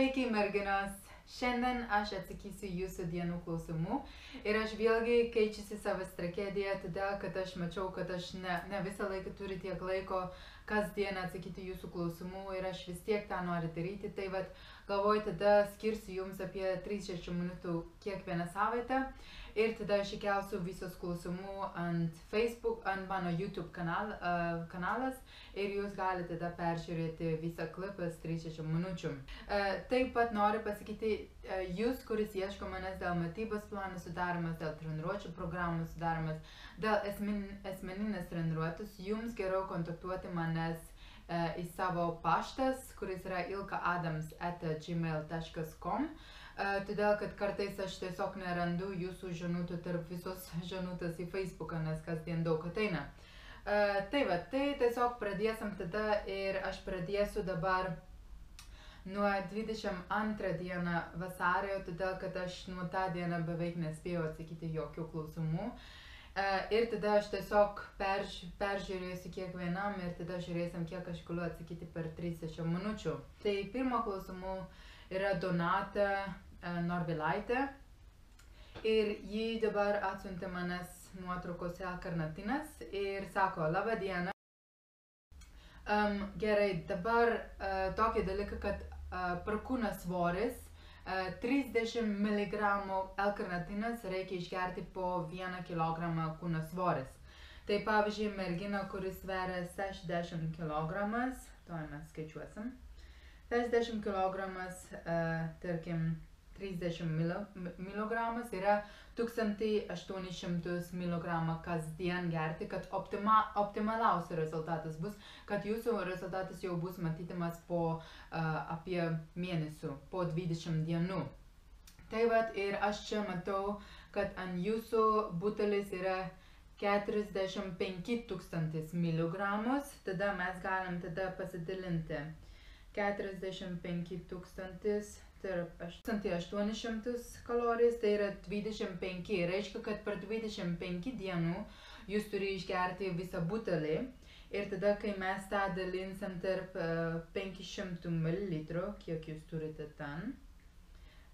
Sveiki, merginos! Šiandien aš atsakysiu jūsų dienų klausimų ir aš vėlgi keičiasi savo strategiją, todėl kad aš mačiau, kad aš ne visą laiką turiu tiek laiko kasdien atsakyti jūsų klausimų ir aš vis tiek tą noriu daryti. Tai vat galvoju, tada skirsiu jums apie 30 minutų kiekvieną savaitę ir tada aš įkelsiu visus klausimų ant Facebook, ant mano YouTube kanalas ir jūs galite tada peržiūrėti visą klipą 30 minučių. Taip pat noriu pasakyti, jūs, kuris ieško manęs dėl mitybos plano sudarymas, dėl treniruočių programų sudarymas, dėl asmeninės treniruotės, jums geriau kontaktuoti manęs į savo paštas, kuris yra ilkaadams@gmail.com. Todėl, kad kartais aš tiesiog nerandu jūsų žinutę tarp visos žinutės į Facebooką, nes kasdien daug ateina. Tai va, tai tiesiog pradėsim tada ir aš pradėsiu dabar nuo 22 dieną vasario, todėl, kad aš nuo tą dieną beveik nespėjau atsakyti jokių klausimų. Ir tada aš tiesiog peržiūrėsiu kiekvienam ir tada žiūrėsim, kiek aš galiu atsakyti per 30 minučių. Tai pirmo klausimų yra Donata Norvilaitė ir ji dabar atsiuntė manęs nuotraukose L-karnitinas ir sako, laba diena. Gerai, dabar tokį dalyką, kad per kūno svoris 30 mg L-karnitinas reikia išgerti po 1 kg kūno svoris. Tai pavyzdžiui, mergina, kuris sveria 60 kg, to mes skaičiuosim. 60 kg, tarkim, 30 mg yra 1800 mg kasdien gerti, kad optimaliausias rezultatas bus, kad jūsų rezultatas jau bus matytimas po apie mėnesių, po 20 dienų. Tai vat ir aš čia matau, kad ant jūsų butelis yra 45 000 mg, tada mes galim tada pasidalinti 45 000 tarp 1800 kalorijos, tai yra 25. Reiškia, kad per 25 dienų jūs turi išgerti visą butelį ir tada, kai mes tą dalinsim tarp 500 ml, kiek jūs turite ten,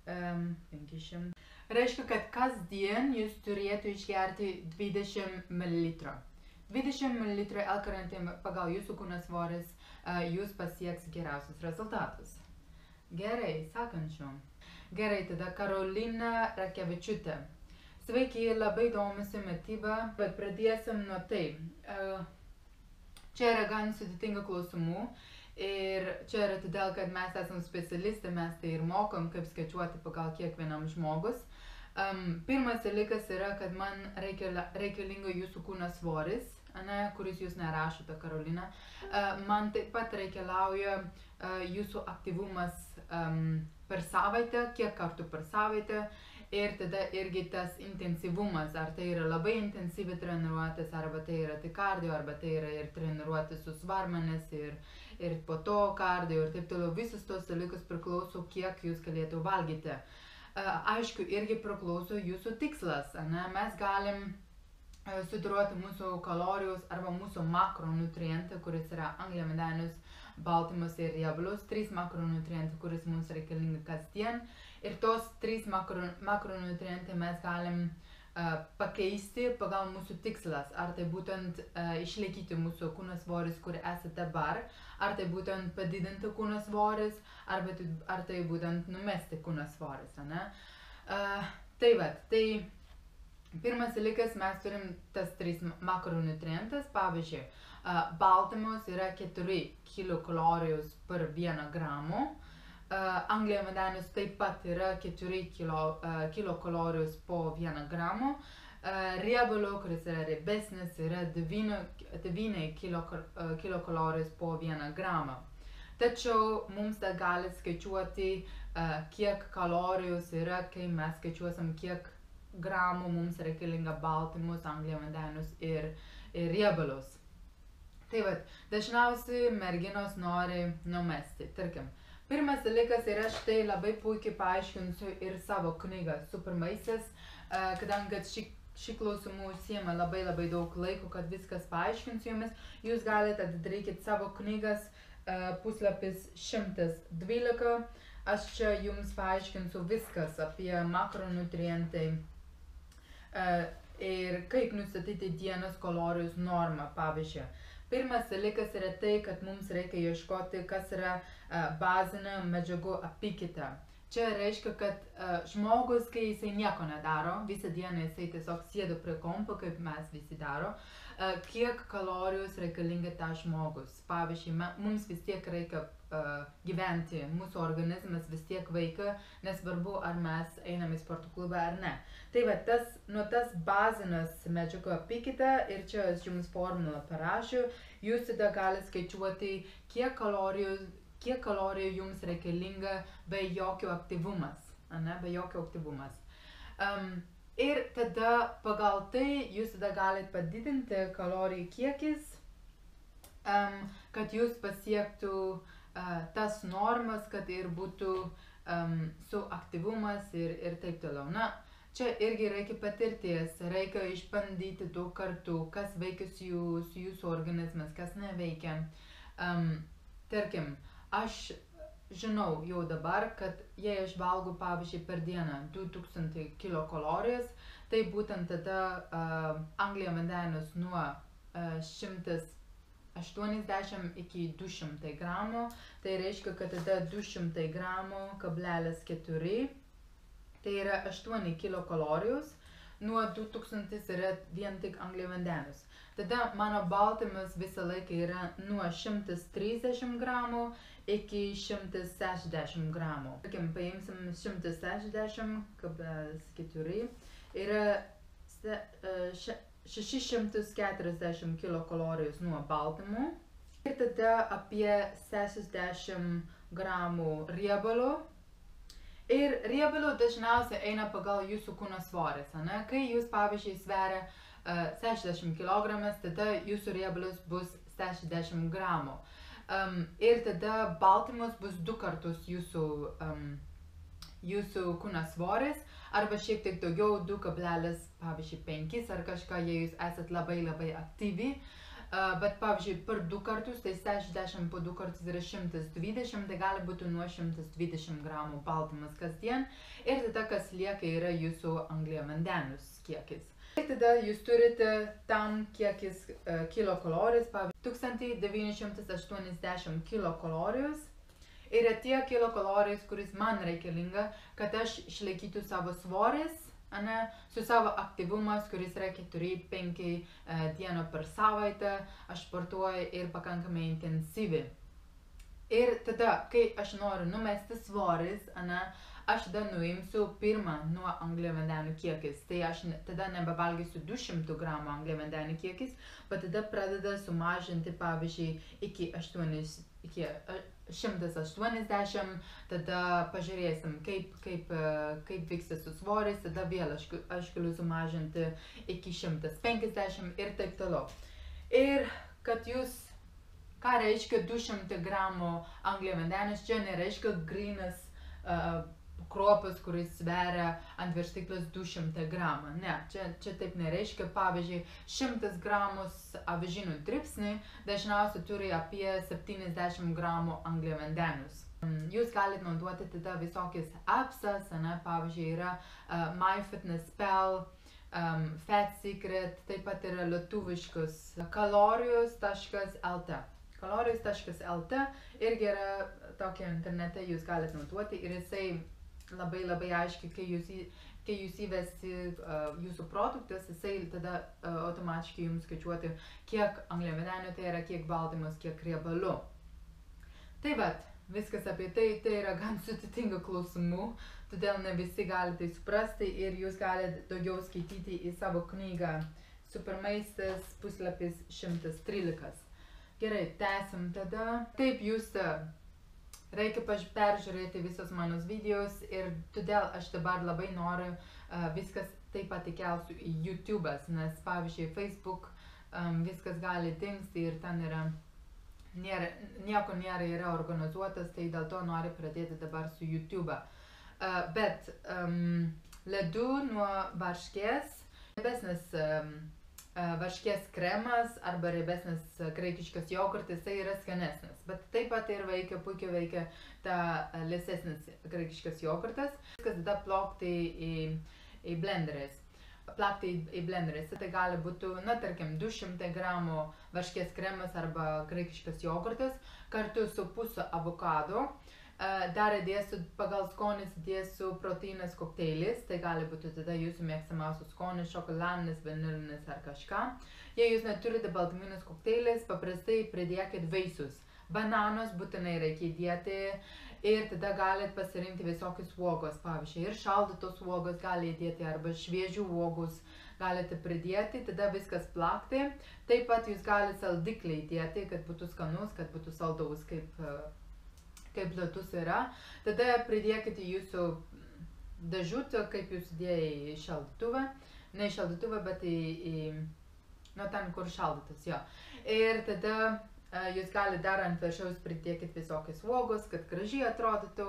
500. Reiškia, kad kasdien jūs turėtų išgerti 20 ml. 20 ml L-karnitinų pagal jūsų kūno svoris jūs pasieks geriausius rezultatus. Gerai, sakančių. Gerai, tada Karolina Rakevičiūtė. Sveiki, labai domisi mityba, bet pradėsim nuo tai. Čia yra gan sudėtinga klausimų ir čia yra todėl, kad mes esam specialistai, mes tai ir mokom, kaip skaičiuoti pagal kiekvienam žmogus. Pirmas dalykas yra, kad man reikalinga jūsų kūno svoris, kuris jūs nerašote, Karolina. Man taip pat reikalauja jūsų aktyvumas per savaitę, kiek kartų per savaitę ir tada irgi tas intensyvumas, ar tai yra labai intensyvi treniruotės, arba tai yra tik kardio, arba tai yra ir treniruotės su svarmenis ir po to kardio ir taip toliau. Visus tos dalykus priklauso, kiek jūs galėtų valgyti. Aišku, irgi priklauso jūsų tikslas. Mes galim sudėlioti mūsų kalorijus arba mūsų makronutrientą, kuris yra angliavandenius, baltymus ir riebalus, 3 makronutrientai, kuris mums reikalinga kasdien. Ir tos 3 makronutrientai mes galim pakeisti pagal mūsų tikslas. Ar tai būtent išlaikyti mūsų kūno svoris, kur esate dabar, ar tai būtent padidinti kūno svoris, ar tai būtent numesti kūno svoris. Tai vat, tai pirmas dalykas, mes turim tas 3 makronutrientas, pavyzdžiui, baltymus yra 4 kilokalorijos per 1 gramų, angliavandenius taip pat yra 4 kilokalorijos po 1 gramų, riebalų, kuris yra riebesnis, yra 9 kilokalorijos po 1 gramą. Tačiau mums tai gali skaičiuoti, kiek kalorijos yra, kai mes skaičiuosim, kiek gramų mums reikalinga baltymus, angliavandenius ir riebalus. Tai vat, dažniausiai merginos nori numesti. Tarkim, pirmas dalykas ir aš tai labai puikiai paaiškinsiu ir savo knygą Super Maistas, kadangi šį klausimų užsiema labai daug laiko, kad viskas paaiškinsiu jumis. Jūs galite atidarykit savo knygas puslapis 112, aš čia jums paaiškinsiu viskas apie makronutrientai ir kaip nustatyti dienos kalorijos normą, pavyzdžiui. Pirmas dalykas yra tai, kad mums reikia ieškoti, kas yra bazinė medžiagų apykaita. Čia reiškia, kad žmogus, kai jisai nieko nedaro, visą dieną jisai tiesiog sėdo prie kompo, kaip mes visi daro, kiek kalorijos reikalinga tą žmogus. Pavyzdžiui, mums vis tiek reikia gyventi, mūsų organizmas vis tiek veikia, nesvarbu, ar mes einame į sporto klubą ar ne. Tai va, tas bazinas medžiagų apykaita, ir čia aš jums formulą parašiau, jūs tada galite skaičiuoti, kiek kalorijų jums reikalinga be jokio aktyvumas, be jokio aktyvumas. Ir tada pagal tai jūs tada galite padidinti kalorijų kiekis, kad jūs pasiektų tas normas, kad ir būtų su aktyvumas ir taip toliau. Na, čia irgi reikia patirties, reikia išbandyti daug kartų, kas veikia su jūsų organizmas, kas neveikia. Tarkim, aš žinau jau dabar, kad jei aš valgau, pavyzdžiui, per dieną 2000 kilokalorijas, tai būtent tada angliavandenis nuo 180 iki 200 gramų, tai reiškia, kad tada 200 gramų kablelis 4, tai yra 8 kilokalorijos, nuo 2000 yra vien tik angliavandenis. Tada mano baltymas visą laiką yra nuo 130 gramų iki 160 gramų. Tarkim, paimsim 160,4 yra 640 kilokalorijos nuo baltymų. Ir tada apie 60 gramų riebalo. Ir riebalo dažniausiai eina pagal jūsų kūno svoris, ne? Kai jūs, pavyzdžiui, sveria 60 kg, tada jūsų riebalas bus 60 gramų. Ir tada baltymas bus 2 kartus jūsų kūno svoris, arba šiek tiek daugiau, 2,5 ar kažką, jei jūs esat labai aktyvi. Bet, pavyzdžiui, per 2 kartus, tai 60 po 2 kartus yra 120, tai gali būti nuo 120 gramų baltymas kasdien. Ir tada, kas lieka, yra jūsų angliavandenis kiekis. Ir tada jūs turite tam kiekis kilokalorijos, pavyzdžiui, 1980 kilokalorijos. Yra tie kilokalorijos, kuris man reikalinga, kad aš išlaikytų savo svoris, su savo aktyvumas, kuris yra 4-5 dienų per savaitę, aš sportuoju ir pakankamai intensyviai. Ir tada, kai aš noriu numesti svoris, aš tada nuimsiu pirmą nuo angliavandenių kiekis. Tai aš tada nebevalgysiu 200 gramų angliavandenių kiekis, bet tada pradeda sumažinti, pavyzdžiui, iki 180, tada pažiūrėsim, kaip vyksta su svoris, tada vėl aš galiu sumažinti iki 150 ir taip toliau. Ir kad jūs, ką reiškia 200 gramų angliavandenis, čia nereiškia grynas kruopas, kuris sveria ant virštiklos 200 gramų. Ne, čia taip nereiškia. Pavyzdžiui, 100 gramus avižinų dribsniai dažniausiai turi apie 70 gramų angliavandenius. Jūs galite naudoti tada visokias appsas, pavyzdžiui, yra MyFitnessPal, Fat Secret, taip pat yra lietuviškus kalorijos.lt. Kalorijos.lt irgi yra tokia internete, jūs galite naudoti ir jisai labai aiškiai, kai jūs įvesti jūsų produktus, jisai tada automatiškai jums skaičiuoti, kiek angliavandenių tai yra, kiek baltymas, kiek riebalų. Tai vat, viskas apie tai yra gan sudėtinga klausimų, todėl ne visi galite suprasti ir jūs galite daugiau skaityti į savo knygą Supermaistas puslapis 113. Gerai, tęsim tada. Taip, jūs reikia peržiūrėti visus manos videos ir todėl aš dabar labai noriu viskas taip pat įkelsiu į YouTube'as, nes pavyzdžiui Facebook viskas gali dingti ir ten nieko nėra organizuotas, tai dėl to noriu pradėti dabar su YouTube'ą. Bet ledų nuo varškės, debesnis varškės kremas arba riebesnis graikiškas jogurtas, tai yra skanesnis. Bet taip pat ir puikiai veikia ta liesesnis graikiškas jogurtas. Viskas tada plakti į blenderis. Plakti į blenderis. Tai gali būti, tarkim, 200 gramų varškės kremas arba graikiškas jogurtas kartu su pusę avokado. Dar įdėsiu, pagal skonis įdėsiu proteinas kokteilis, tai gali būti tada jūsų mėgstamiausias skonis, šokoladinis, vanilinis ar kažką. Jei jūs neturite baltyminės kokteilis, paprastai pridėkit vaisius. Bananus būtinai reikia įdėti ir tada galit pasirinkti visokius uogos, pavyzdžiui, ir šaldytos uogos gali įdėti arba šviežių uogus galite pridėti, tada viskas plakti. Taip pat jūs galite saldiklį įdėti, kad būtų skanus, kad būtų saldus, kaip lietus yra. Tada pridėkite jūsų dėžutę, kaip jūs dėjai į šaldytuvą. Ne į šaldytuvą, bet ten, kur šaldytas, jo. Ir tada jūs galite dar ant viršaus pridėkite visokius uogus, kad gražiai atrodytų.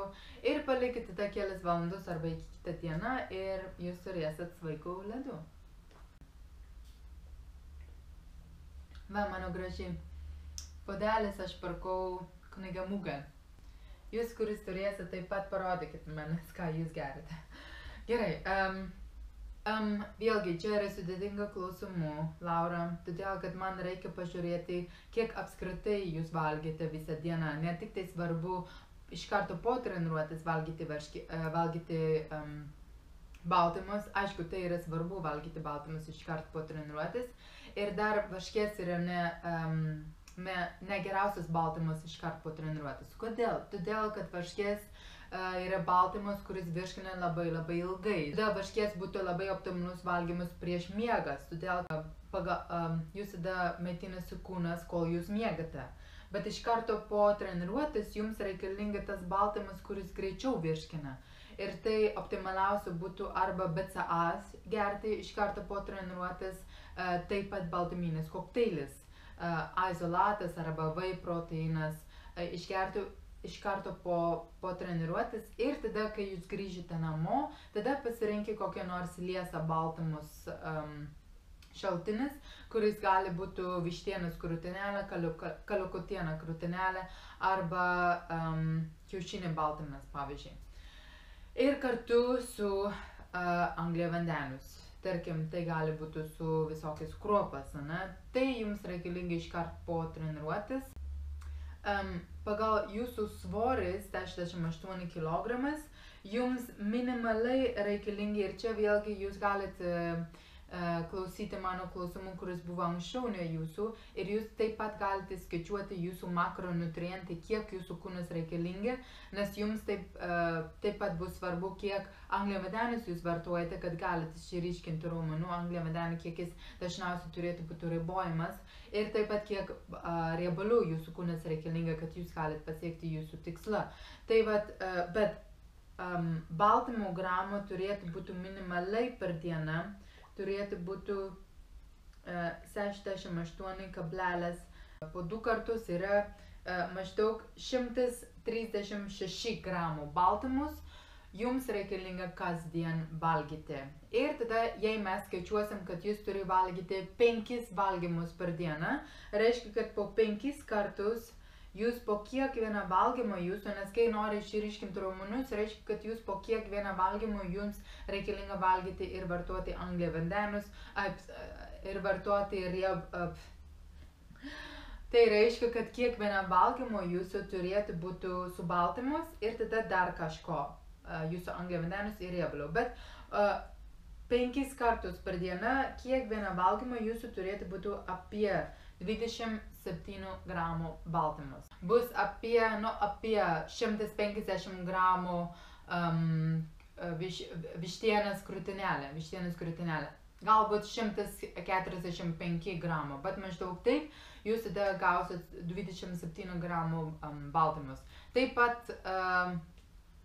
Ir palikite tada kelias valandas arba iki kitą dieną ir jūs turėsit sveikų ledų. Va, mano gražiai. Puodelis aš pirkau Knygų mugėje. Jūs, kuris turėsite, taip pat parodykite manęs, ką jūs gerite. Gerai, vėlgi, čia yra sudėtinga klausimų, Laura, todėl, kad man reikia pažiūrėti, kiek apskritai jūs valgyti visą dieną. Ne tik tai svarbu iš karto po treniruotės valgyti baltymus. Aišku, tai yra svarbu valgyti baltymus iš karto po treniruotės. Ir dar varškės yra ne geriausias baltymas iš karto po treniruotės. Kodėl? Todėl, kad varškės yra baltymas, kuris virškina labai ilgai. Todėl varškės būtų labai optimalus valgymas prieš miegas. Todėl jūs tada maitinasi kūnas, kol jūs miegate. Bet iš karto po treniruotės jums reikalinga tas baltymas, kuris greičiau virškina. Ir tai optimaliausia būtų arba BCA gerti iš karto po treniruotės, taip pat baltyminis kokteilis. Izolatas arba whey proteinas išgerti iš karto po treniruotės ir tada, kai jūs grįžite namo, tada pasirinkti kokią nors liesą baltymus šaltinis, kuris gali būti vištienos krūtinėlė, kaliukutiena krūtinėlė arba kiaušinio baltymas, pavyzdžiui. Ir kartu su angliavandenius. Tarkim, tai gali būti su visokiais kruopas, tai jums reikalinga iš karto po treniruotės. Pagal jūsų svoris 68 kg, jums minimaliai reikalingi ir čia vėlgi jūs galite klausyti mano klausimų, kuris buvo anksčiau ne jūsų, ir jūs taip pat galite skaičiuoti jūsų makronutrientai, kiek jūsų kūnas reikalingi, nes jums taip pat bus svarbu, kiek angliavandenius jūs vartojate, kad galite išryškinti raumenų angliavandenių kiekis dažniausiai turėtų būti ribojimas, ir taip pat kiek riebalų jūsų kūnas reikalinga, kad jūs galite pasiekti jūsų tikslą. Tai bet baltymų gramų turėtų būti minimaliai per dieną, turėtų būti 68 kablelis po 2 kartus yra maždaug 136 gramų baltymus jums reikalinga kasdien valgyti. Ir tada, jei mes skaičiuosim, kad jūs turi valgyti 5 valgymus per dieną, reiškia, kad po 5 kartus jūs po kiekvieną valgymą jūsų, nes kai nori išryškinti raumenus, reiškia, kad jūs po kiekvieną valgymą jums reikalinga valgyti ir vartoti angliavandenius, ir vartoti Tai reiškia, kad kiekvieną valgymą jūsų turėtų būti su baltymus ir tada dar kažko, jūsų angliavandenius ir riebalų. Bet 5 kartus per dieną kiekvieną valgymą jūsų turėtų būti apie 27 gramų baltymus. Bus apie 150 gramų vištienos krūtinėlė. Galbūt 145 gramų, bet maždaug taip jūs tada gausit 27 gramų baltymus. Taip pat,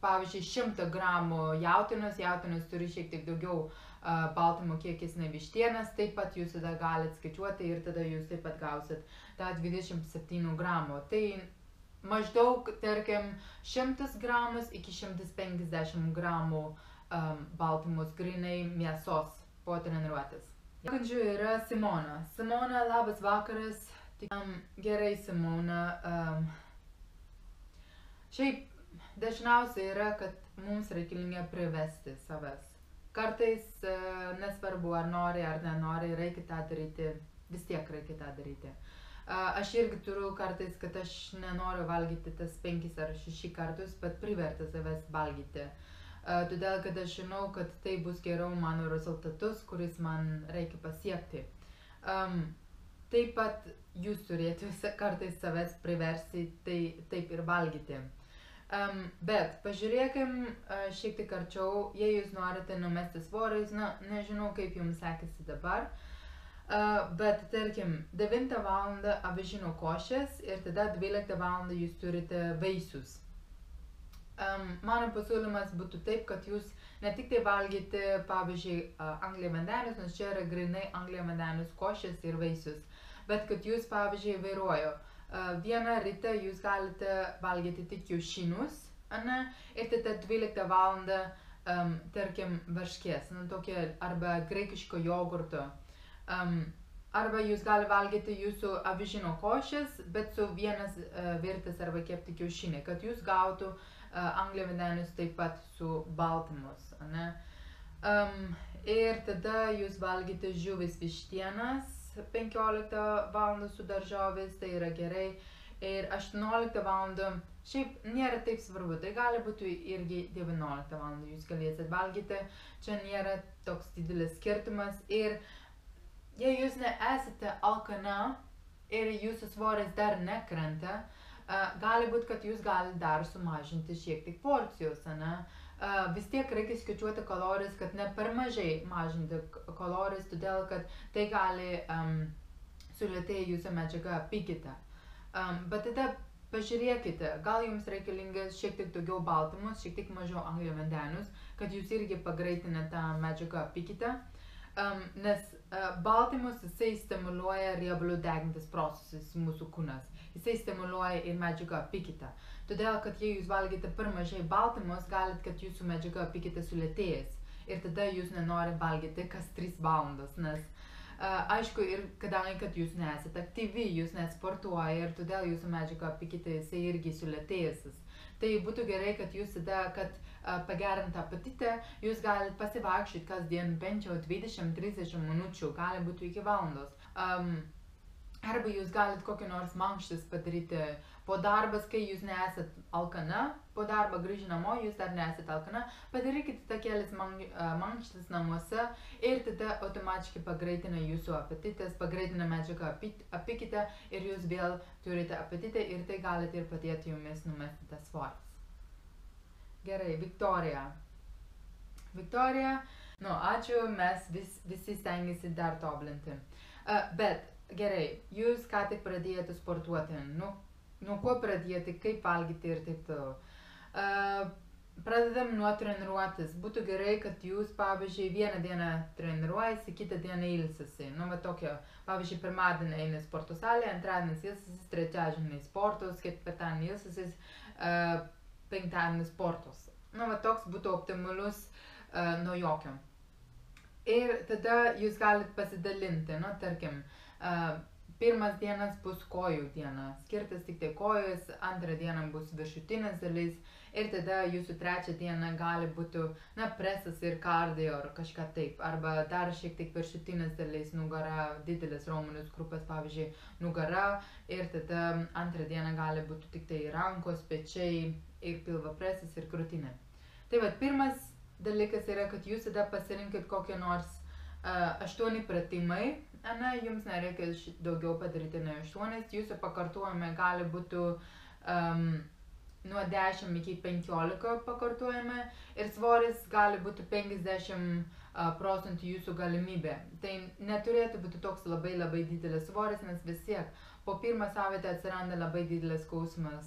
pavyzdžiui, 100 gramų jautienos turi šiek tiek daugiau baltymų kiekis nei vištienos, taip pat jūs tada galite skaičiuoti ir tada jūs taip pat gausit tą 27 gramų. Tai maždaug, tarkim, 100 gramus iki 150 gramų baltymus grinai mėsos po treniruotės. Sekančiu yra Simona. Simona, labas vakaras. Gerai, Simona. Šiaip dažniausiai yra, kad mums reikalinga privesti savęs. Kartais nesvarbu, ar nori ar nenori, reikia tą daryti, vis tiek reikia tą daryti. Aš irgi turiu kartais, kad aš nenoriu valgyti tas 5 ar 6 kartus, bet privertę savęs valgyti. Todėl, kad aš žinau, kad tai bus geriau mano rezultatus, kuris man reikia pasiekti. Taip pat jūs turėtų kartais savęs priversti taip ir valgyti. Bet pažiūrėkim šiek tiek arčiau, jei jūs norite numesti svoris, nežinau kaip jums sekasi dabar, bet tarkim 9 val. Avižinų košės ir tada 12 val. Jūs turite vaisius. Mano pasiūlymas būtų taip, kad jūs ne tik tai valgyti, pavyzdžiui, angliavandenius, nes čia yra grinai angliavandenius košės ir vaisius, bet kad jūs, pavyzdžiui, vairuoju. Vieną rytą jūs galite valgyti tik kiaušinius, ir tada 12 val. Tarkim, varškės, arba graikiško jogurto. Arba jūs galite valgyti jūsų avižinio košės, bet su vienas virtas arba kepti kiaušiniai, kad jūs gautų angliavandenius taip pat su baltymus. Ir tada jūs valgyti žuvis vištienas 15 val. Su daržovės, tai yra gerai. Ir 18 val. Šiaip nėra taip svarbu, tai gali būti irgi 19 val. Jūs galėsite valgyti, čia nėra toks didelis skirtumas. Ir jei jūs nesate alkana ir jūsų svoris dar nekrenta, gali būti, kad jūs galite dar sumažinti šiek tiek porcijos, vis tiek reikia skaičiuoti kalorijas, kad ne per mažai mažinti kalorijas, todėl kad tai gali sulėtėti jūsų medžiagą apykaitą. Bet tada pažiūrėkite, gal jums reikalingas šiek tiek daugiau baltymus, šiek tiek mažiau angliavandenius, kad jūs irgi pagreitinate tą medžiagą apykaitą, nes baltymus jisai stimuliuoja riebalų degintis procesus mūsų kūnas. Jisai stimuliuoja ir medžiagą apykaitą. Todėl, kad jei jūs valgite per mažai baltymus, galit, kad jūsų medžiaga apykaita sulėtėjęs. Ir tada jūs nenori valgyti kas 3 valandas, nes aišku, ir kadangi, kad jūs nesate aktyvi, jūs nesportuoja ir todėl jūsų medžiaga apykaita jisai irgi sulėtėjęs. Tai būtų gerai, kad jūs tada, kad pagerinti apetitą, jūs galite pasivaikščioti kasdien bent jau 20-30 minučių, gali būti iki valandos. Arba jūs galite kokį nors mankštas padaryti po darbas, kai jūs nesat alkana, po darbą grįžę namo, jūs dar nesat alkana, padarykite tą kelias mankštas namuose ir tada automatiškai pagreitina jūsų apetitas, pagreitina medžiagą apykaitą ir jūs vėl turite apetitą ir tai galite ir padėti jumis numesti tas svoris. Gerai, Viktorija. Viktorija, ačiū, mes visi stengiasi dar tobulinti. Bet gerai, jūs ką tik pradėjote sportuoti, nuo ko pradėjote, kaip valgyti ir taip toliau. Pradedam nuo treniruotis. Būtų gerai, kad jūs, pavyzdžiui, vieną dieną treniruojasi, kitą dieną ilsisi. Pavyzdžiui, pirmadienį eina sporto salė, antradienis ilsisis, trečiadienį sportus, ketvirtadienį ilsisis, penktadienį sportus. Toks būtų optimalus nuo jokio. Ir tada jūs galite pasidalinti, tarkim, pirmas dienas bus kojų diena, skirtas tik tai kojas, antrą dieną bus viršutinės dalis ir tada jūsų trečią dieną gali būti, presas ir kardio ar kažką taip, arba dar šiek tiek viršutinės dalis, nugara, didelis raumenys grupės, pavyzdžiui, nugara ir tada antrą dieną gali būti tik tai rankos, pečiai ir pilvo presas ir krūtinė. Tai pirmas dalykas yra, kad jūs tada pasirinkit kokį nors 8 pratimai, jums nereikia daugiau padaryti nei 8, jūsų pakartojimai gali būti nuo 10 iki 15 pakartojimai ir svoris gali būti 50% jūsų galimybė. Tai neturėtų būti toks labai didelis svoris, nes vis tiek po pirmą savaitę atsiranda labai didelis skausmas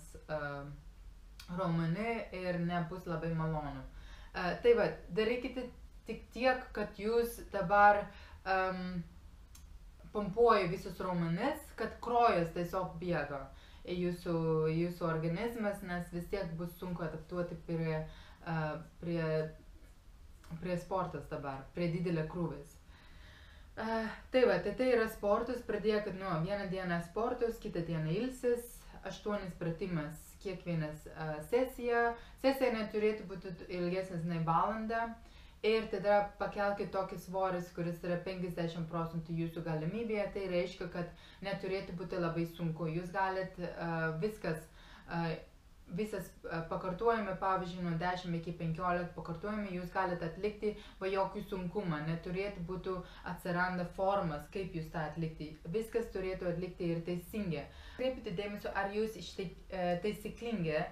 raumenį ir nebus labai malonu. Tai darykite tik tiek, kad jūs dabar pompuoja visus raumenis, kad kraujas tiesiog bėga į jūsų organizmas, nes vis tiek bus sunku adaptuoti prie sportas dabar, prie didelio krūvis. Tai yra sportas, pradėkit nuo vieną dieną sportus, kitą dieną ilsis, 8 pratimas kiekvienas sesija. Sesija neturėtų būti ilgesnis nei valandą. Ir tada pakelkit tokį svoris, kuris yra 50% jūsų galimybėje. Tai reiškia, kad neturėtų būti labai sunku. Jūs galit visas pakartojimai, pavyzdžiui, nuo 10 iki 15 pakartojimai, jūs galite atlikti be jokių sunkumų. Neturėtų būti atsiranda formas, kaip jūs tą atlikti. Viskas turėtų atlikti ir teisingai. Kreipkite dėmesio, ar jūs taisyklingai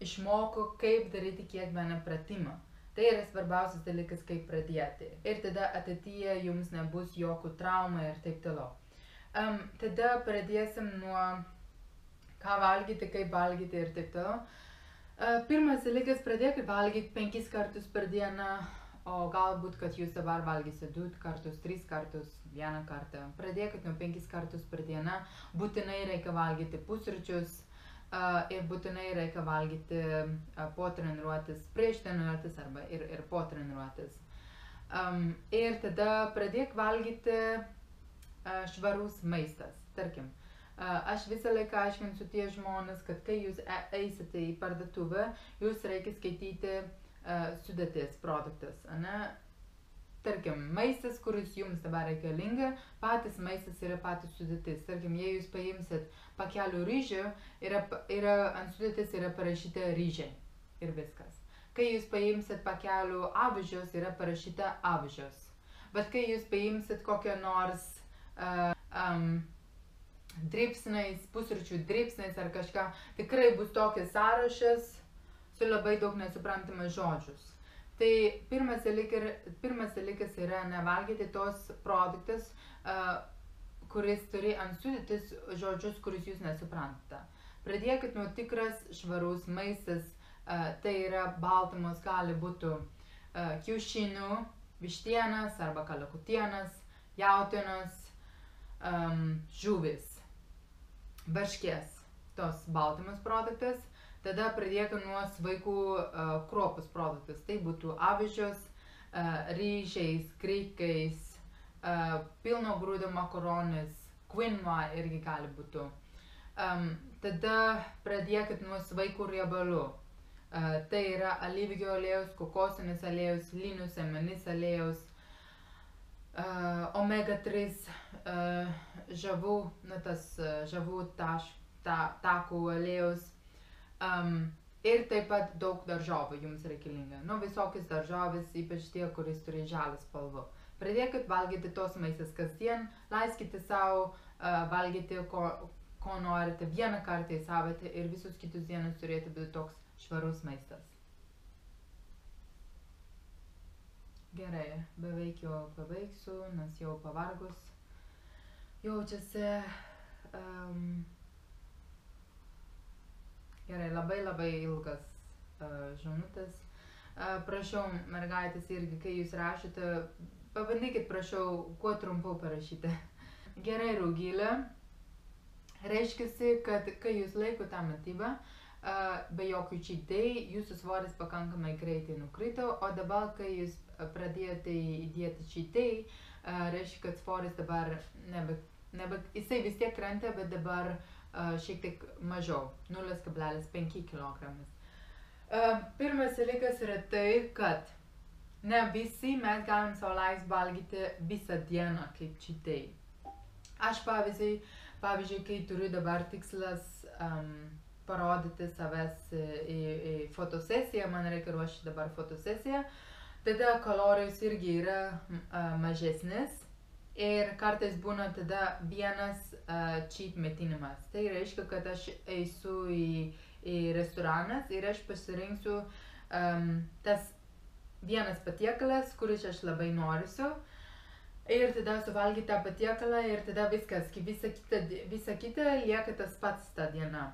išmoko, kaip daryti kiekvieną pratimą. Tai yra svarbiausias dalykas, kaip pradėti. Ir tada ateityje jums nebus jokių traumų ir taip toliau. Tada pradėsim nuo ką valgyti, kaip valgyti ir taip toliau. Pirmas dalykas, pradėkit valgyti 5 kartus per dieną, o galbūt, kad jūs dabar valgysite 2 kartus, 3 kartus, 1 kartą. Pradėkit nuo 5 kartus per dieną. Būtinai reikia valgyti pusryčius. Ir būtinai reikia valgyti po treniruotės, prieš treniruotės arba ir po treniruotės. Ir tada pradėk valgyti švarus maistas. Tarkim, aš visą laiką aiškinsiu tie žmonės, kad kai jūs eisite į parduotuvę, jūs reikia skaityti sudėties produktus. Tarkim, maistas, kuris jums dabar reikalinga, patys maistas yra patys sudėtis. Tarkim, jei jūs paimsit pakelių ryžių, ant sudėtis yra parašyta ryžiai ir viskas. Kai jūs paimsit pakelių avižios, yra parašyta avižios. Bet kai jūs paimsit kokią nors dribsniais, pusryčių dribsniais ar kažką, tikrai bus tokias sąrašas su labai daug nesuprantamas žodžius. Tai pirmas dalykas yra nevalgyti tos produktus, kuris turi ant sudėtis žodžius, kuris jūs nesuprantate. Pradėkit nuo tikras švarus maistas, tai yra baltymus, gali būti kiaušinių, vištienos arba kalakutienos, jautienos, žuvis, varškės, tos baltymus produktus. Tada pradėkime nuo sveikų kruopos produktus. Tai būtų avižios, ryžiais, grikais, pilno grūdo makaronės, quinoa irgi gali būti. Tada pradėkit nuo sveikų riebalų. Tai yra alyvuogių aliejus, kokosinis aliejus, linų sėmenys aliejus, omega 3 žavų takų aliejus. Ir taip pat daug daržovių jums reikalinga. Visokios daržovės, ypač tie, kuris turi žalią spalvą. Pradėkit valgyti tos maistas kasdien, leiskite savo valgyti, ko norite vieną kartą į savaitę ir visus kitus dienas turėtų būti toks švarus maistas. Gerai, beveik jau pabaigsiu, nes jau pavargus. Jaučiasi... Gerai, labai ilgas žinutės. Prašau, mergaitės irgi, kai jūs rašote, pabandykit, prašau, kuo trumpiau parašyti. Gerai, Rugilė. Reiškiasi, kad kai jūs laikote tą mitybą, be jokių cheat day, jūsų svoris pakankamai greitai nukrito, o dabar, kai jūs pradėjote įdėti cheat day, reiškia, kad svoris dabar jisai vis tiek krenta, bet dabar šiek tiek mažiau, 0,5 kg. Pirmas dalykas yra tai, kad ne visi mes galim sau leisti valgyti visą dieną kaip cheat day. Aš pavyzdžiui, kai turiu dabar tikslas parodyti savęs į fotosesiją, man reikia ruošti dabar fotosesiją, tada kalorijos irgi yra mažesnis. Ir kartais būna tada vienas cheat maitinimas. Tai reiškia, kad aš eisiu į restoranas ir aš pasirinksiu tas vienas patiekalas, kuris aš labai norisiu. Ir tada suvalgyti tą patiekalą ir tada viskas, visa kita lieka tas pats tą dieną.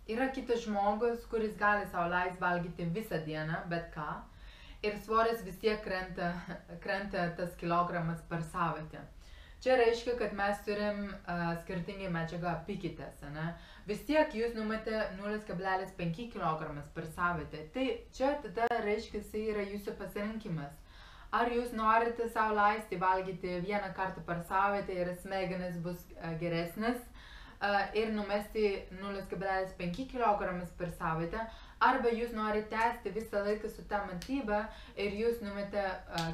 Yra kitas žmogus, kuris gali sau leisti valgyti visą dieną, bet ką. Ir svoris vis tiek krenta tas kilogramas per savaitę. Čia reiškia, kad mes turim skirtingai medžiagą apykaites. Vis tiek jūs numatė 0,5 kg per savaitę. Tai čia tada reiškia, yra jūsų pasirinkimas. Ar jūs norite sau leisti valgyti vieną kartą per savaitę ir smegenis bus geresnis ir numesti 0,5 kg per savaitę, arba jūs norite tęsti visą laiką su tą mitybą ir jūs numete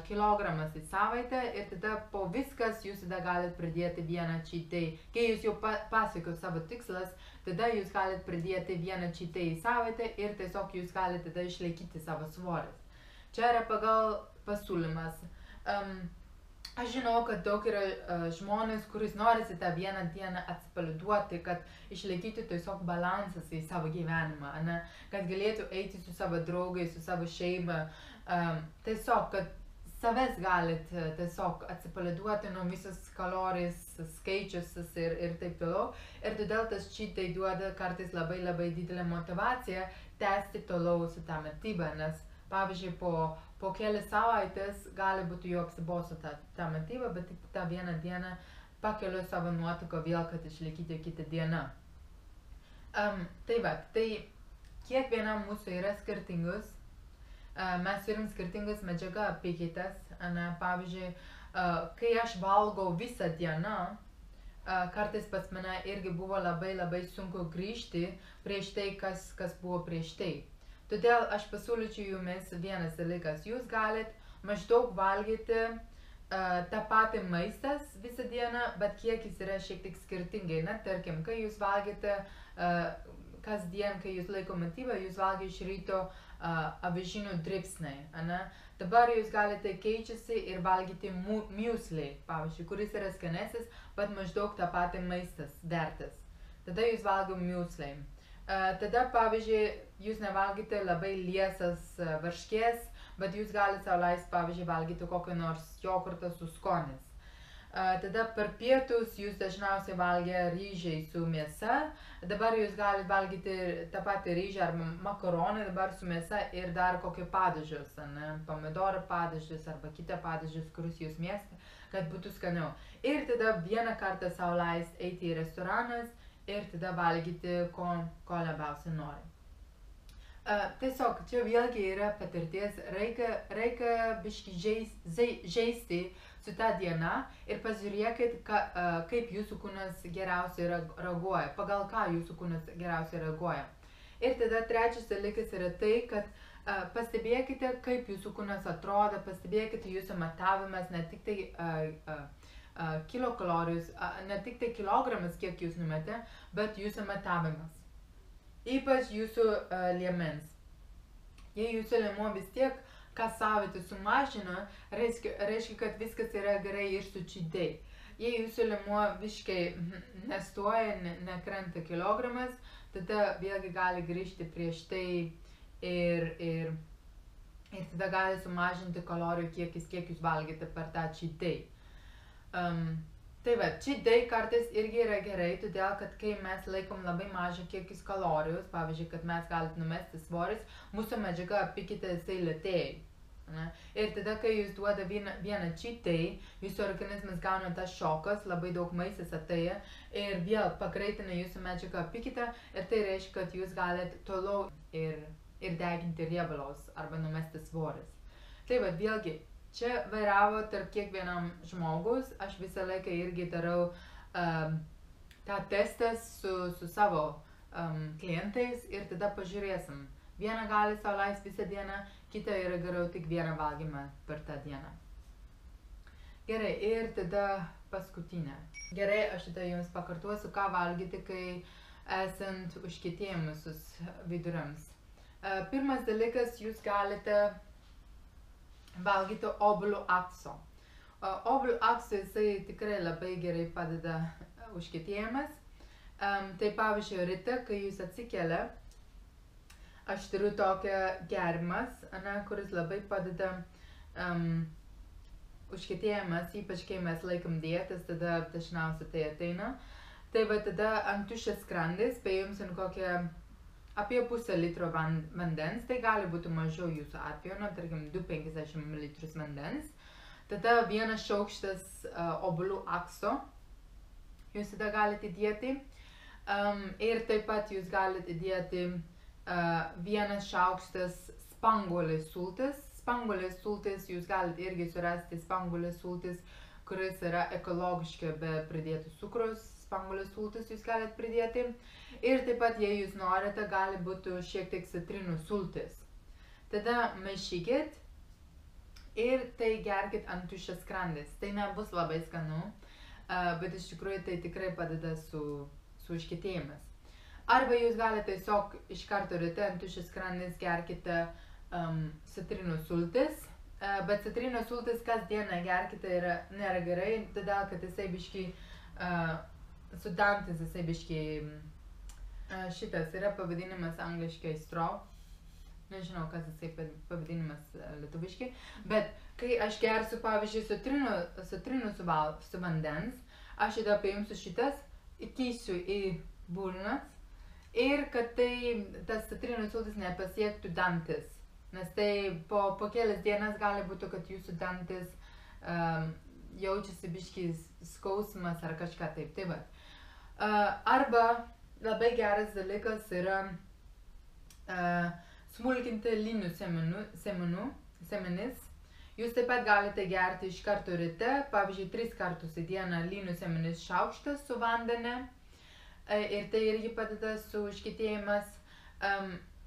kilogramas į savaitę ir tada po viskas jūs tada galite pridėti vieną cheat day. Kai jūs jau pasiekėte savo tikslas, tada jūs galite pridėti vieną cheat day į savaitę ir tiesiog jūs galite tada išlaikyti savo svoris. Čia yra pagal pasiūlymas. Aš žinau, kad daug yra žmonės, kuris norisi tą vieną dieną atsipalaiduoti, kad išlaikyti tiesiog balansas į savo gyvenimą, ne? Kad galėtų eiti su savo draugais, su savo šeima, tiesiog, kad savęs galit tiesiog atsipalaiduoti nuo visos kalorijos skaičius ir taip toliau. Ir todėl tas cheat day duoda kartais labai didelę motivaciją tęsti toliau su tą mitybą, nes pavyzdžiui, po kelias savaitės gali būti jau apsibosu tą mitybą, bet tik tą vieną dieną pakeliu savo nuotaiką vėl, kad išlaikyti kitą dieną. Tai va, tai kiekvienam mūsų yra skirtingus. Mes turim skirtingas medžiagą apykaitas. Pavyzdžiui, kai aš valgau visą dieną, kartais pas mane irgi buvo labai sunku grįžti prieš tai, kas buvo prieš tai. Todėl aš pasiūlyčiau jumis vienas dalykas. Jūs galit maždaug valgyti tą patį maistas visą dieną, bet kiekis yra šiek tiek skirtingai. Na, tarkim, kai jūs valgite kasdien, kai jūs laiko mitybą, jūs valgite iš ryto avižinių dribsniai. Dabar jūs galite keičiasi ir valgyti muesli, pavyzdžiui, kuris yra skanesnis, bet maždaug tą patį maistas vertas. Tada jūs valgo muesli. Tada, pavyzdžiui, jūs nevalgite labai liesas varškės, bet jūs galite sau leisti, pavyzdžiui, valgyti kokį nors jogurtą su skonis. Tada per pietus jūs dažniausiai valgė ryžiai su mėsa. Dabar jūs galite valgyti tą patį ryžį ar makaronį dabar su mėsa ir dar kokį padažus, pomidorų padažus arba kitą padažus, kuris jūs mėgsta, kad būtų skaniau. Ir tada vieną kartą sau leisti eiti į restoranas ir tada valgyti, ko labiausiai nori. Tiesiog, čia vėlgi yra patirties, reikia biškį žaisti su tą dieną ir pažiūrėkit, kaip jūsų kūnas geriausiai reaguoja, pagal ką jūsų kūnas geriausiai reaguoja. Ir tada trečias dalykas yra tai, kad pastebėkite, kaip jūsų kūnas atrodo, pastebėkite jūsų matavimas, ne tik tai kilokalorijus, ne tik tai kilogramas, kiek jūs numete, bet jūsų matavimas. Ypač jūsų liemens. Jei jūsų liemuo vis tiek kas savaitę sumažina, reiškia, kad viskas yra gerai ir su cheat day. Jei jūsų liemuo visiškai nestoja, nekrenta kilogramas, tada vėlgi gali grįžti prieš tai ir tada gali sumažinti kalorijų kiekis, kiek jūs valgėte per tą cheat day. Tai va, cheat day kartais irgi yra gerai, todėl kad kai mes laikom labai mažą kiekis kalorijus, pavyzdžiui, kad mes galite numesti svoris, mūsų medžiaga apykaita jisai lėtėja. Ir tada, kai jūs duoda vieną cheat day, jūsų organizmas gauna tas šokas, labai daug maistas atėja ir vėl pagreitina jūsų medžiagą apykaitą ir tai reiškia, kad jūs galite toliau ir deginti riebalus arba numesti svoris. Tai va, vėlgi, čia vairavo tarp kiekvienam žmogus, aš visą laiką irgi darau tą testą su savo klientais ir tada pažiūrėsim. Vieną gali sau leisti visą dieną, kitą yra geriau tik vieną valgymą per tą dieną. Gerai, ir tada paskutinė. Gerai, aš tada jums pakartosiu, ką valgyti, kai esant užkietėjimus viduriams. Pirmas dalykas, jūs galite valgyti obuolių acto. Obuolių acto jisai tikrai labai gerai padeda užkietėjimas. Tai pavyzdžiui, ryte, kai jūs atsikelia, aš turiu tokią gerimas, kuris labai padeda užkietėjimas, ypač kai mes laikom dietas, tada dažniausiai tai ateina. Tai va tada ant tuščias skrandis paimsim kokią apie pusę litro vandens, tai gali būti mažiau jūsų atveju, tarkim 250 ml vandens. Tada vienas šaukštas obuolių acto, jūs tada galite įdėti. Ir taip pat jūs galite įdėti vienas šaukštas spanguolės sultis. spanguolės sultis, jūs galite irgi surasti spanguolės sultis, kuris yra ekologiška be pridėtų cukrus, spanguolės sultis jūs galite pridėti. Ir taip pat, jei jūs norite, gali būti šiek tiek citrinų sultis. Tada maišykit ir tai gerkit ant tuščios skrandės. Tai nebus labai skanu, bet iš tikrųjų tai tikrai padeda su užkietėjimas. Arba jūs galite tiesiog iš karto ryte ant tuščios skrandės gerkite citrinų sultis, bet citrinų sultis kasdieną gerkite nėra gerai, todėl kad jisai biški su dantis, jisai biški šitas yra pavadinimas angliškai straw. Nežinau, kas jisai pavadinimas lietuviškai, bet kai aš gersiu, pavyzdžiui, citrinų su vandens, aš tada paimsiu šitas, įkeisiu į burnas ir kad tas citrinų sultis nepasiektų dantis, nes tai po kelias dienas gali būti, kad jūsų dantis jaučiasi biški skausmas ar kažką taip, tai va. Arba labai geras dalykas yra smulkinti linų sėmenis. Jūs taip pat galite gerti iš karto ryte, pavyzdžiui, 3 kartus į dieną linų sėmenis šaukštas su vandeniu. Ir tai irgi padeda su užkietėjimas.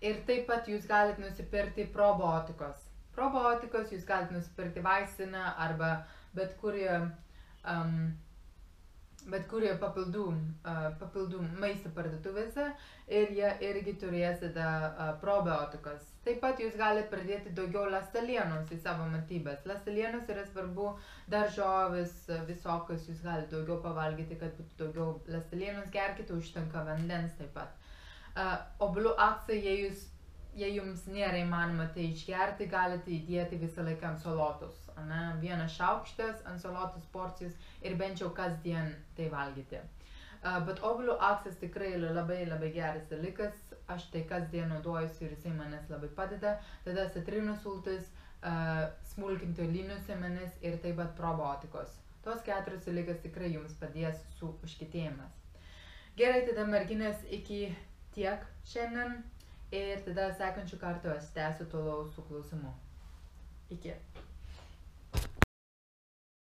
Ir taip pat jūs galite nusipirkti probiotikos. Probiotikos jūs galite nusipirkti vaistinę arba bet kurie papildų maisto parduotuvėse ir jie irgi turės probiotikas. Taip pat jūs galite pridėti daugiau ląstelienos į savo mitybas. Ląstelienos yra svarbu, daržovės visokios jūs galite daugiau pavalgyti, kad būtų daugiau ląstelienos, gerkite, užtenka vandens taip pat. Obuolių actą, jei jums nėra įmanoma tai išgerti, galite įdėti visą laiką ant salotos. Vienas šaukštas ant salotos porcijos ir bent jau kasdien tai valgyti. Bet obuolių actas tikrai labai geras dalykas, aš tai kasdien naudojusi ir jisai manęs labai padeda. Tada citrinų sultis, smulkinti linų sėmenis ir taip pat probiotikos. Tos 4 dalykas tikrai jums padės su užkietėjimas. Gerai, tada merginės iki tiek šiandien ir tada sekančių kartų aš tęsiu toliau su klausimu. Iki.